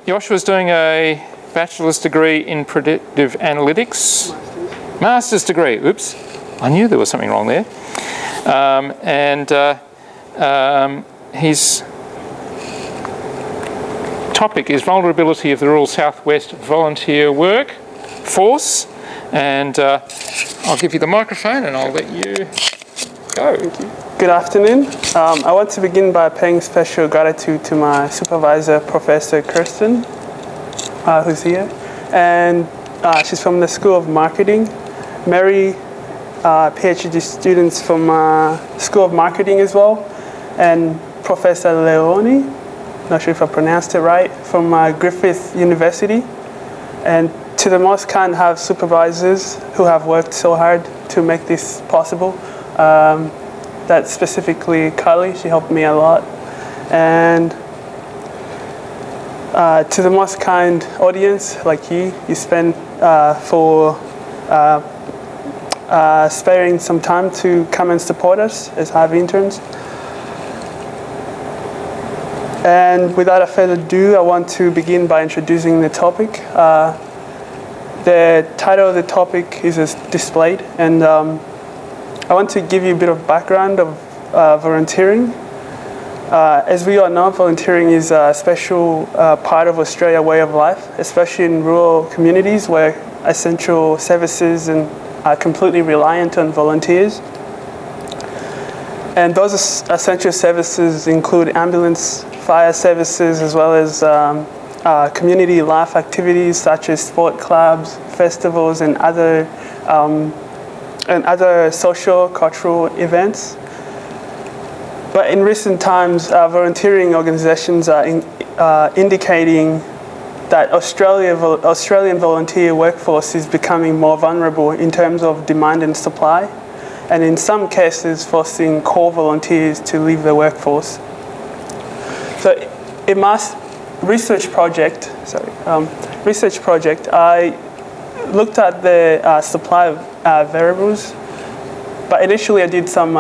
Joshua's doing a bachelor's degree in predictive analytics. Master's degree. Oops, I knew there was something wrong there. His topic is vulnerability of the rural southwest volunteer workforce. And I'll give you the microphone and I'll let you go. Thank you. Good afternoon. I want to begin by paying special gratitude to my supervisor, Professor Kirsten, who's here. And she's from the School of Marketing. Mary, PhD students from School of Marketing as well. And Professor Leone, not sure if I pronounced it right, from Griffith University. And to the most kind, have supervisors who have worked so hard to make this possible. That's specifically Kylie, she helped me a lot. And to the most kind audience, like you spend for sparing some time to come and support us as HIVE interns. And without further ado, I want to begin by introducing the topic. The title of the topic is as displayed, and I want to give you a bit of background of volunteering. As we all know, volunteering is a special part of Australia's way of life, especially in rural communities where essential services are completely reliant on volunteers. And those essential services include ambulance, fire services, as well as community life activities such as sport clubs, festivals, and other social, cultural events. But in recent times, volunteering organizations are indicating that Australian volunteer workforce is becoming more vulnerable in terms of demand and supply, and in some cases forcing core volunteers to leave the workforce. So in my research project, I looked at the supply of variables, but initially I did some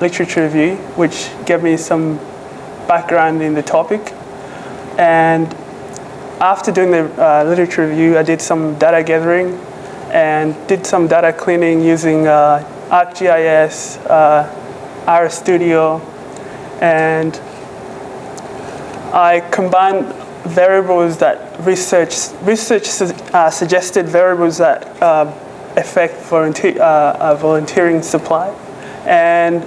literature review, which gave me some background in the topic. And after doing the literature review, I did some data gathering and did some data cleaning using ArcGIS, RStudio, and I combined variables that research suggested variables that affect volunteering supply, and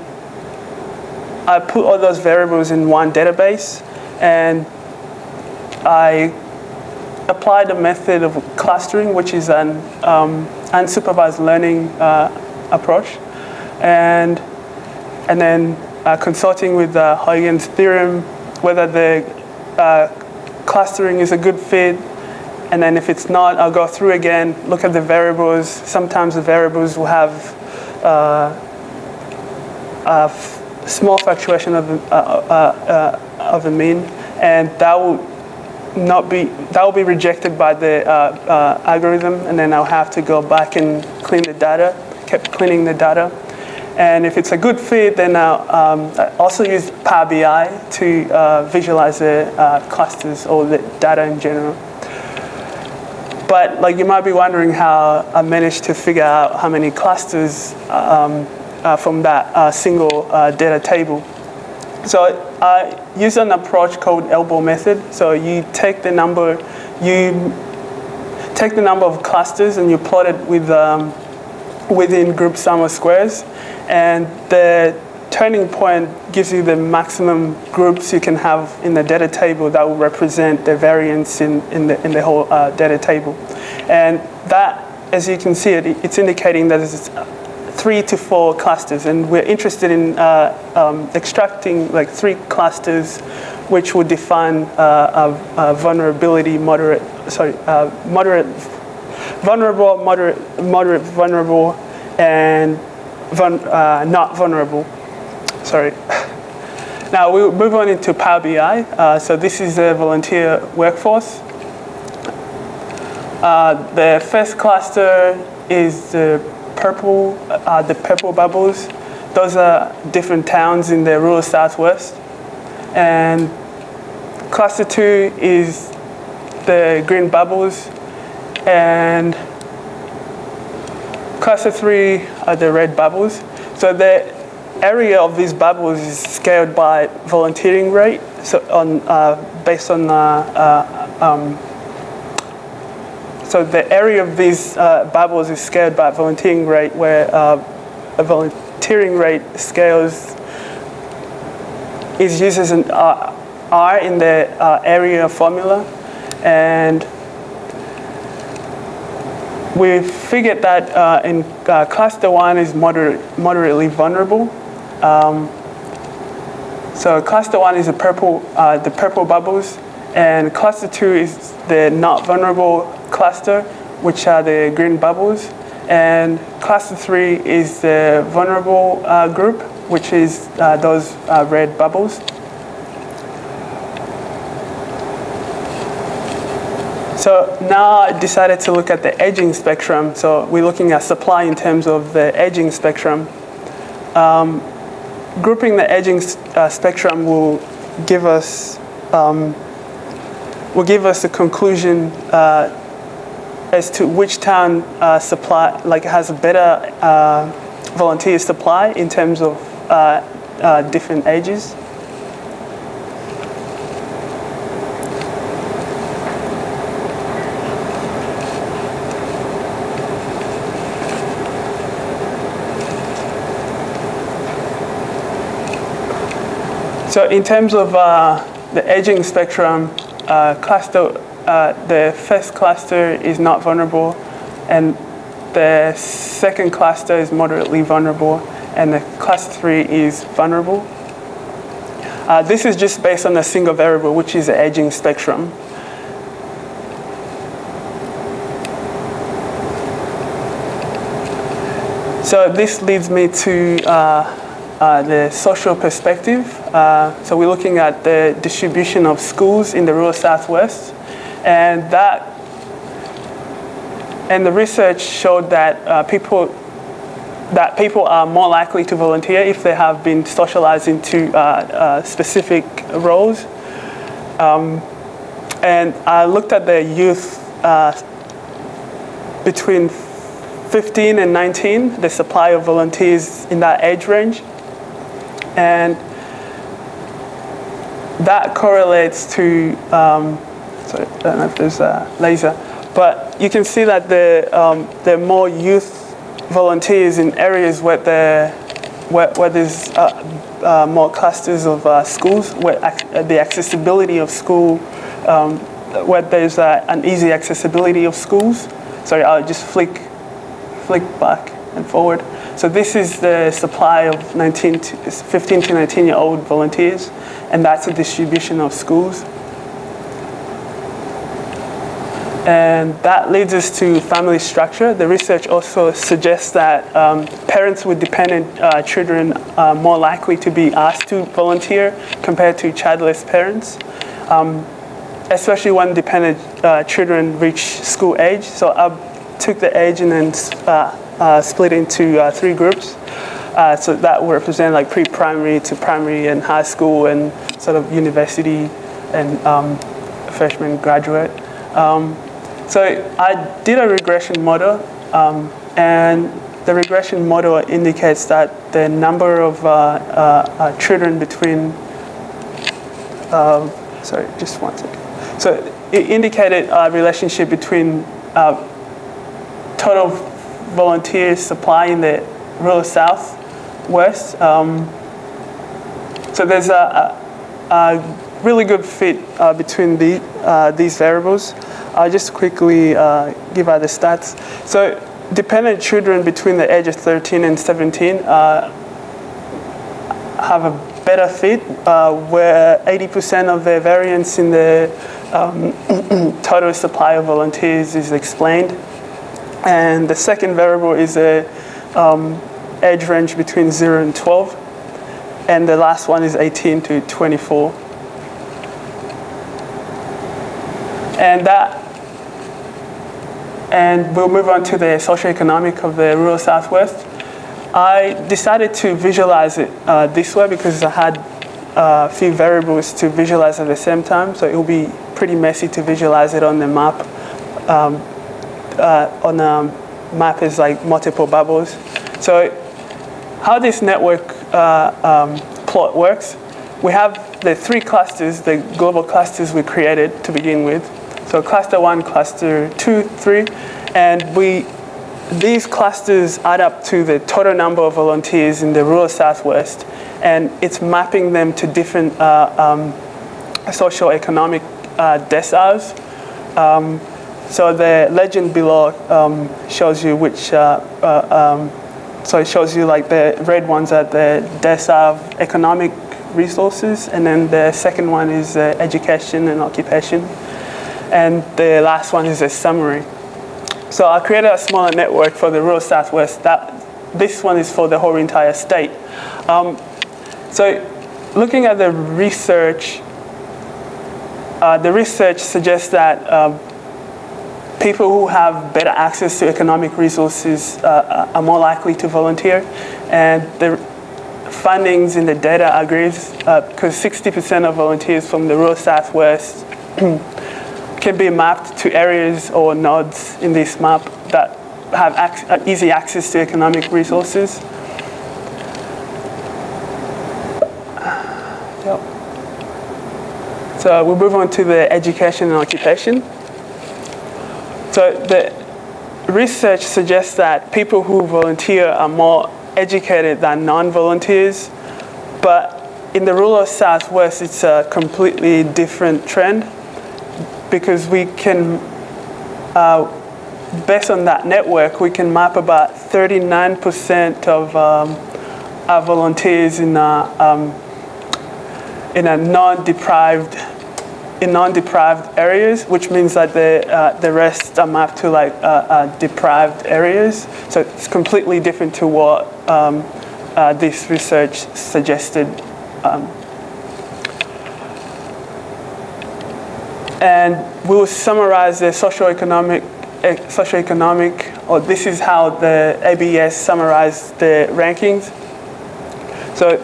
I put all those variables in one database, and I applied a method of clustering, which is an unsupervised learning approach, and then consulting with Huygens theorem whether the clustering is a good fit. And then if it's not, I'll go through again, look at the variables. Sometimes the variables will have a small fluctuation of the mean, and that will be rejected by the algorithm, and then I'll have to go back and clean the data, kept cleaning the data. And if it's a good fit, then I also use Power BI to visualize the clusters or the data in general. But you might be wondering how I managed to figure out how many clusters from that single data table. So I use an approach called elbow method. So you take the number of clusters and you plot it within group sum of squares, and the turning point gives you the maximum groups you can have in the data table that will represent the variance in the whole data table. And that, as you can see, it's indicating that it's 3 to 4 clusters, and we're interested in extracting 3 clusters which would define vulnerability, vulnerable, moderate, vulnerable, and not vulnerable. Sorry. Now we'll move on into Power BI. So this is the volunteer workforce. The first cluster is the purple bubbles. Those are different towns in the rural southwest. And cluster 2 is the green bubbles, and cluster 3 are the red bubbles. So the area of these bubbles is scaled by volunteering rate. So so the area of these bubbles is scaled by volunteering rate, where a volunteering rate scales is used as an R in the area formula, and we figured that in cluster 1 is moderately vulnerable. So cluster 1 is the purple bubbles, and cluster 2 is the not vulnerable cluster, which are the green bubbles, and cluster 3 is the vulnerable group, which is those red bubbles. So now I decided to look at the aging spectrum. So we're looking at supply in terms of the aging spectrum. Grouping the aging spectrum will give us a conclusion as to which town has a better volunteer supply in terms of different ages. So in terms of the aging spectrum, the first cluster is not vulnerable, and the second cluster is moderately vulnerable, and the cluster 3 is vulnerable. This is just based on a single variable, which is the aging spectrum. So this leads me to the social perspective. So we're looking at the distribution of schools in the rural Southwest, and the research showed that people are more likely to volunteer if they have been socialized into specific roles. And I looked at the youth between 15 and 19, the supply of volunteers in that age range. And that correlates to, sorry, I don't know if there's a laser, but you can see that there are more youth volunteers in areas where there's more clusters of schools, where the accessibility of school, where there's an easy accessibility of schools. Sorry, I'll just flick back and forward. So this is the supply of 15 to 19-year-old volunteers, and that's a distribution of schools. And that leads us to family structure. The research also suggests that parents with dependent children are more likely to be asked to volunteer compared to childless parents, especially when dependent children reach school age. So I took the age and then split into 3 groups. So that will represent like pre-primary to primary and high school and sort of university and freshman graduate. So I did a regression model, and the regression model indicates that the number of children between, sorry, just one second. So it indicated a relationship between total volunteer supply in the rural Southwest. So there's a really good fit between these variables. I'll just quickly give out the stats. So dependent children between the age of 13 and 17 have a better fit, where 80% of the variance in the total supply of volunteers is explained. And the second variable is the age range between 0 and 12. And the last one is 18 to 24. And we'll move on to the socioeconomic of the rural Southwest. I decided to visualize it this way because I had few variables to visualize at the same time, so it will be pretty messy to visualize it on the map. On a map is like multiple bubbles. So how this network plot works, we have the 3 clusters, the global clusters we created to begin with. So cluster 1, cluster 2, 3, and these clusters add up to the total number of volunteers in the rural Southwest, and it's mapping them to different socio-economic deciles. So the legend below shows you which, so it shows you like the red ones are the decile of economic resources, and then the second one is education and occupation, and the last one is a summary. So I created a smaller network for the rural Southwest. This one is for the whole entire state. So looking at the research suggests that people who have better access to economic resources are more likely to volunteer, and the findings in the data agrees, because 60% of volunteers from the rural Southwest can be mapped to areas or nodes in this map that have easy access to economic resources. So we'll move on to the education and occupation. So the research suggests that people who volunteer are more educated than non-volunteers, but in the rural Southwest, it's a completely different trend, because we can, based on that network, we can map about 39% of our volunteers in non-deprived areas, which means that the rest are mapped to like deprived areas. So it's completely different to what this research suggested. And we'll summarize the socioeconomic, or this is how the ABS summarized the rankings. So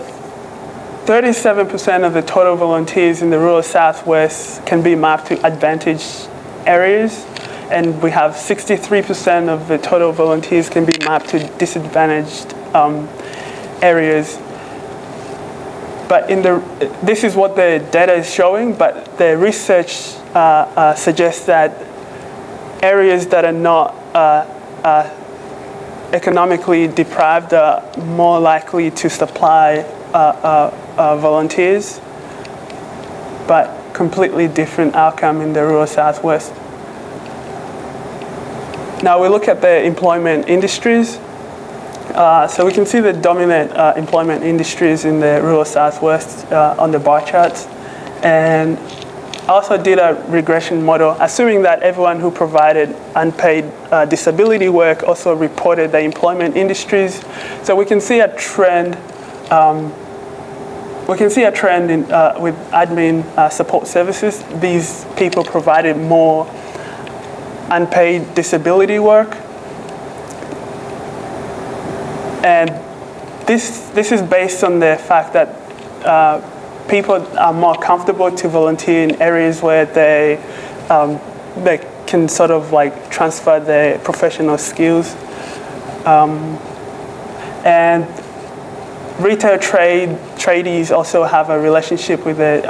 37% of the total volunteers in the rural Southwest can be mapped to advantaged areas, and we have 63% of the total volunteers can be mapped to disadvantaged areas. But this is what the data is showing, but the research suggests that areas that are not economically deprived are more likely to supply volunteers, but completely different outcome in the rural Southwest. Now we look at the employment industries. So we can see the dominant employment industries in the rural Southwest on the bar charts. And I also did a regression model, assuming that everyone who provided unpaid disability work also reported the employment industries. So we can see a trend. With admin support services. These people provided more unpaid disability work. And this is based on the fact that people are more comfortable to volunteer in areas where they can sort of like transfer their professional skills. And retail tradies also have a relationship with the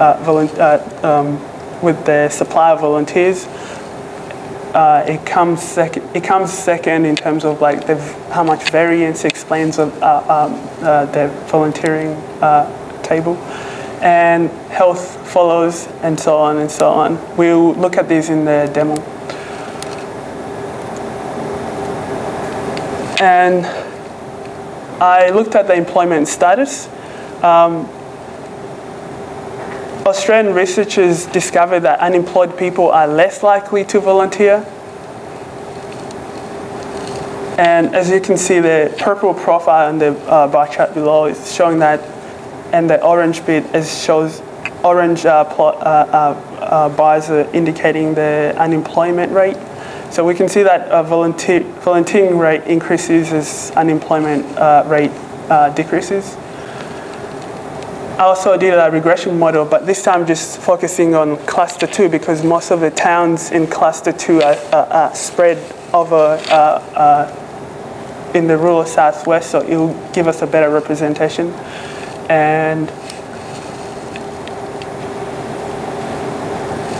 supply of volunteers. It comes second in terms of like how much variance explains of the volunteering table, and health follows, and so on and so on. We'll look at these in the demo. And I looked at the employment status. Australian researchers discovered that unemployed people are less likely to volunteer. And as you can see, the purple profile on the bar chart below is showing that, and the orange bit shows orange bars are indicating the unemployment rate. So we can see that volunteering rate increases as unemployment rate decreases. I also did a regression model, but this time just focusing on cluster 2 because most of the towns in cluster 2 are spread over in the rural southwest, so it will give us a better representation. And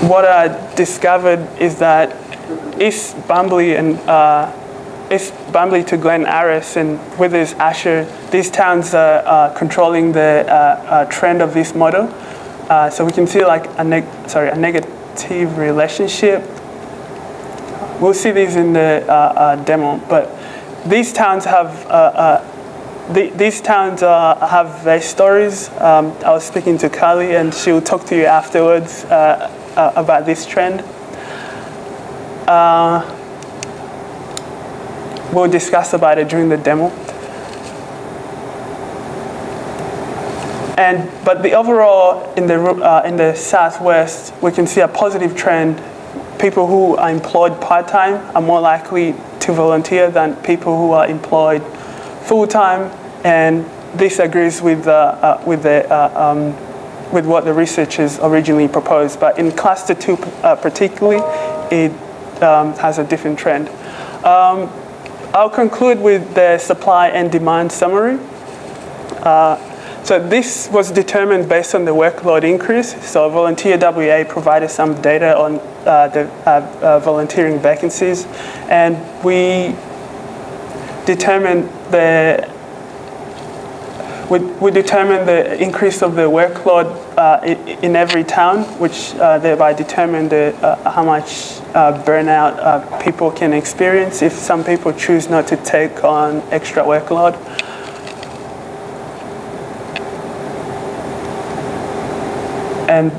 what I discovered is that East Bambley to Glen Aris and Withers Asher, these towns are controlling the trend of this model. So we can see like a negative relationship. We'll see these in the demo, but these towns have have their stories. I was speaking to Carly, and she'll talk to you afterwards about this trend. We'll discuss about it during the demo. But the overall in the southwest, we can see a positive trend. People who are employed part-time are more likely to volunteer than people who are employed full-time, and this agrees with what the researchers originally proposed. But in cluster 2 particularly, it has a different trend. I'll conclude with the supply and demand summary. So this was determined based on the workload increase. So Volunteer WA provided some data on the volunteering vacancies, and we determined the increase of the workload in every town, which thereby determined how much burnout people can experience if some people choose not to take on extra workload. And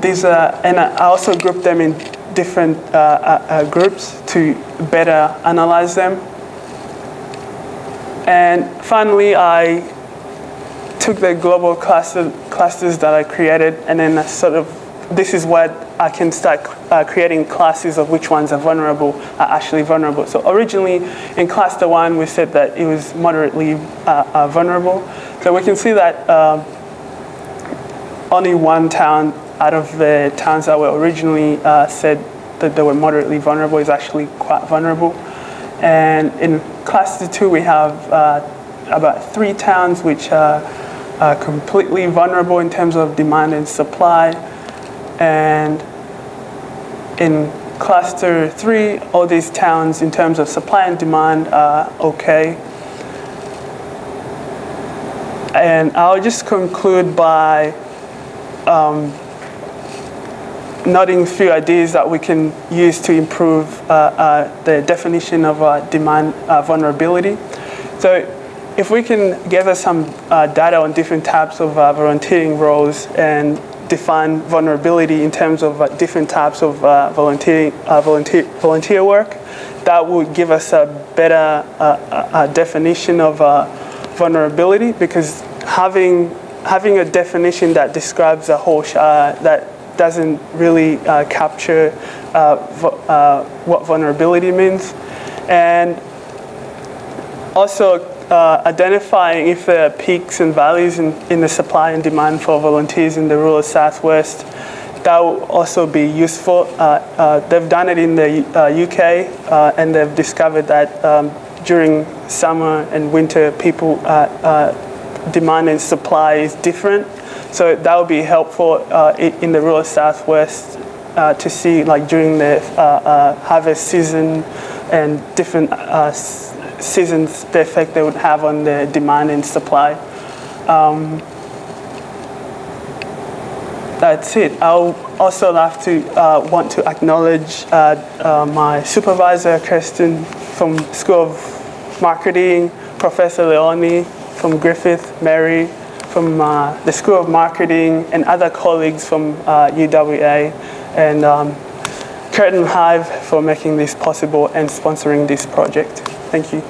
I also grouped them in different groups to better analyze them. And finally, I took the global clusters that I created, and then this is what I can start creating classes of which ones are actually vulnerable. So originally in cluster 1, we said that it was moderately vulnerable. So we can see that only one town out of the towns that were originally said that they were moderately vulnerable is actually quite vulnerable. And in cluster 2, we have about 3 towns which are completely vulnerable in terms of demand and supply. And in cluster 3, all these towns in terms of supply and demand are okay. And I'll just conclude by noting a few ideas that we can use to improve the definition of demand vulnerability. So if we can gather some data on different types of volunteering roles and define vulnerability in terms of different types of volunteer work, that would give us a better definition of vulnerability, because having a definition that describes a whole that doesn't really capture what vulnerability means. And also identifying if there are peaks and valleys in the supply and demand for volunteers in the rural southwest, that will also be useful. They've done it in the UK, and they've discovered that during summer and winter, people demand and supply is different. So that would be helpful in the rural southwest to see, like during the harvest season and different seasons, the effect they would have on the demand and supply. That's it. I'll also want to acknowledge my supervisor, Kirsten, from School of Marketing, Professor Leone from Griffith, Mary from the School of Marketing, and other colleagues from UWA, and HIVE for making this possible and sponsoring this project. Thank you.